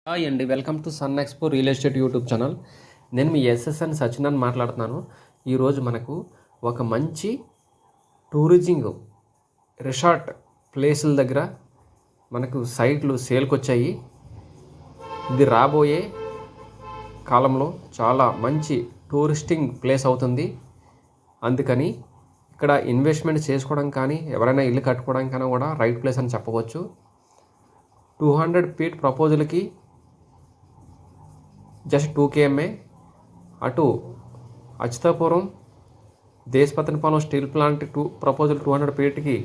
Hi అండి, welcome to sun expo real estate YouTube channel. నేను మీ ఎస్ఎస్ఎన్ సచిన్ మాట్లాడుతున్నాను. ఈరోజు మనకు ఒక మంచి టూరిజింగ్ రిసార్ట్ ప్లేసుల దగ్గర మనకు సైట్లు సేల్కి వచ్చాయి. ఇది రాబోయే కాలంలో చాలా మంచి టూరిస్టింగ్ ప్లేస్ అవుతుంది. అందుకని ఇక్కడ ఇన్వెస్ట్మెంట్ చేసుకోవడం కానీ ఎవరైనా ఇల్లు కట్టుకోవడానికైనా కూడా రైట్ ప్లేస్ అని చెప్పవచ్చు. 200 ఫీట్ ప్రపోజల్కి జస్ట్ 2 km. అటు అచ్యుతాపురం దేశపతనపాలెం స్టీల్ ప్లాంట్ ప్రపోజల్ 200 ఫీట్కి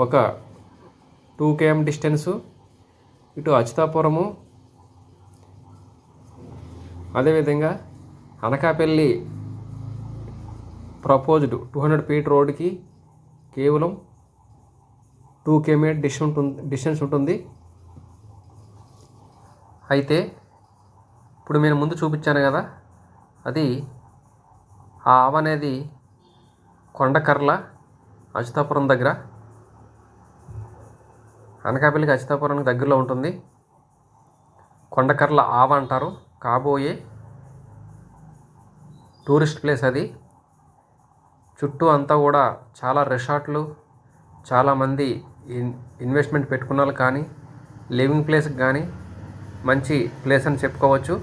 ఒక 2 km డిస్టెన్సు. ఇటు అచ్యుతాపురము, అదేవిధంగా అనకాపల్లి ప్రపోజ్డ్ 200 ఫీట్ రోడ్కి కేవలం 2 km డిస్టెన్స్ ఉంటుంది. అయితే ఇప్పుడు నేను ముందు చూపించాను కదా, అది ఆ ఆవ అనేది కొండకర్ల అచ్యుతాపురం దగ్గర, అనకాపల్లికి అచ్యుతాపురానికి దగ్గరలో ఉంటుంది. కొండకర్ల ఆవ అంటారు. కాబోయే టూరిస్ట్ ప్లేస్ అది. చుట్టూ అంతా కూడా చాలా రిసార్ట్లు, చాలామంది ఇన్వెస్ట్మెంట్ పెట్టుకున్న వాళ్ళు కానీ లివింగ్ ప్లేస్కి కానీ మంచి ప్లేస్ అని చెప్పుకోవచ్చు.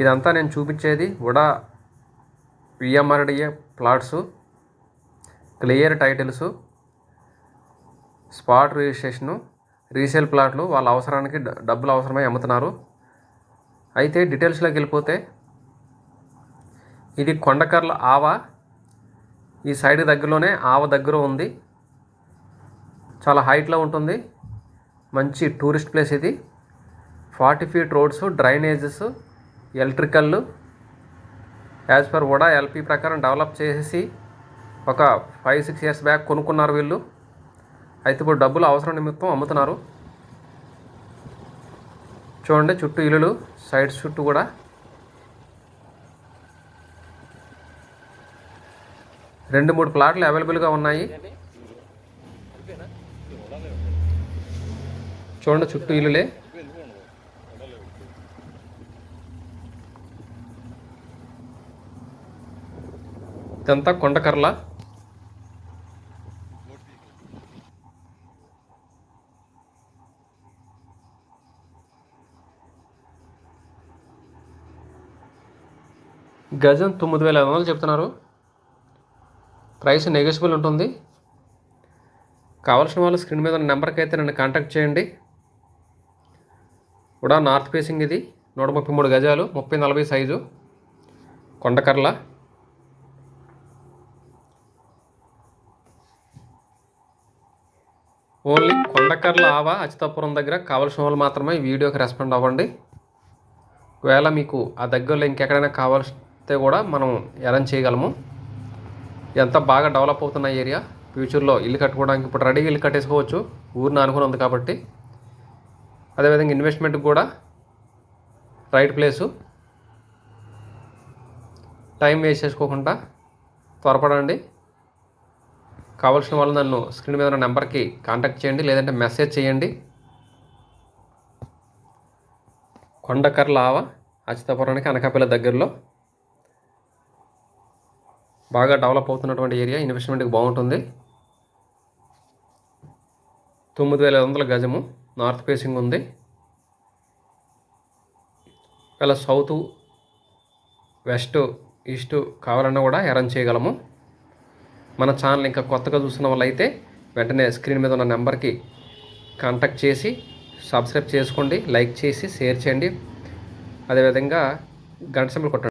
ఇదంతా నేను చూపించేది UDA VMRDA plots, clear titles, spot registration, resale ప్లాట్లు. వాళ్ళ అవసరానికి డబ్బులు అవసరమై అమ్ముతున్నారు. అయితే డీటెయిల్స్లోకి వెళ్ళిపోతే, ఇది కొండకర్ల ఆవ. ఈ సైడ్ దగ్గరలోనే ఆవ దగ్గర ఉంది. చాలా హైట్లో ఉంటుంది. మంచి టూరిస్ట్ ప్లేస్ ఇది. 40 feet roads, drainages, electrical as per UDA LP ప్రకారం డెవలప్ చేసేసి ఒక 5-6 years బ్యాక్ కొనుక్కున్నారు వీళ్ళు. అయితే ఇప్పుడు డబ్బులు అవసరం నిమిత్తం అమ్ముతున్నారు. చూడండి, చుట్టూ ఇల్లులు, సైడ్స్ చుట్టూ కూడా. రెండు మూడు ప్లాట్లు అవైలబుల్గా ఉన్నాయి. చూడండి, చుట్టూ ఇల్లులే. ఇదంతా కొండకర్ల. గజం 9,500 చెప్తున్నారు. ప్రైస్ నెగోషియబుల్ ఉంటుంది. కావాల్సిన వాళ్ళు స్క్రీన్ మీద ఉన్న నెంబర్కి అయితే నన్ను కాంటాక్ట్ చేయండి. కూడా నార్త్ ఫేసింగ్ ఇది. 133 గజాలు, 30-40 సైజు, కొండకర్ల. ఓన్లీ కొండకర్ల ఆవ అచ్యుతాపురం దగ్గర. కావాల్సిన వాళ్ళు మాత్రమే ఈ వీడియోకి రెస్పాండ్ అవ్వండి. ఒకవేళ మీకు ఆ దగ్గరలో ఇంకెక్కడైనా కావాల్స్తే కూడా మనం అరేంజ్ చేయగలము. ఎంత బాగా డెవలప్ అవుతున్న ఏరియా. ఫ్యూచర్లో ఇల్లు కట్టుకోవడానికి ఇప్పుడు రెడీగా ఇల్లు కట్టేసుకోవచ్చు, ఊరిని అనుకుని ఉంది కాబట్టి. అదేవిధంగా ఇన్వెస్ట్మెంట్కి కూడా రైట్ ప్లేసు. టైం వేస్ట్ చేసుకోకుండా త్వరపడండి. కావాల్సిన వాళ్ళు నన్ను స్క్రీన్ మీద ఉన్న నెంబర్కి కాంటాక్ట్ చేయండి, లేదంటే మెసేజ్ చేయండి. కొండకర్ల ఆవ అచ్యుతాపురానికి అనకాపల్లి దగ్గరలో బాగా డెవలప్ అవుతున్నటువంటి ఏరియా. ఇన్వెస్ట్మెంట్కి బాగుంటుంది. 9,500 గజము, నార్త్ ఫేసింగ్ ఉంది. ఇలా సౌత్, వెస్ట్, ఈస్ట్ కావాలన్నా కూడా అరేంజ్ చేయగలము. మన ఛానల్ ఇంకా కొత్తగా చూస్తున్న వాళ్ళు అయితే వెంటనే స్క్రీన్ మీద ఉన్న నెంబర్కి కాంటాక్ట్ చేసి సబ్స్క్రైబ్ చేసుకోండి, లైక్ చేసి షేర్ చేయండి. అదేవిధంగా గంట సింబల్ కొట్టండి.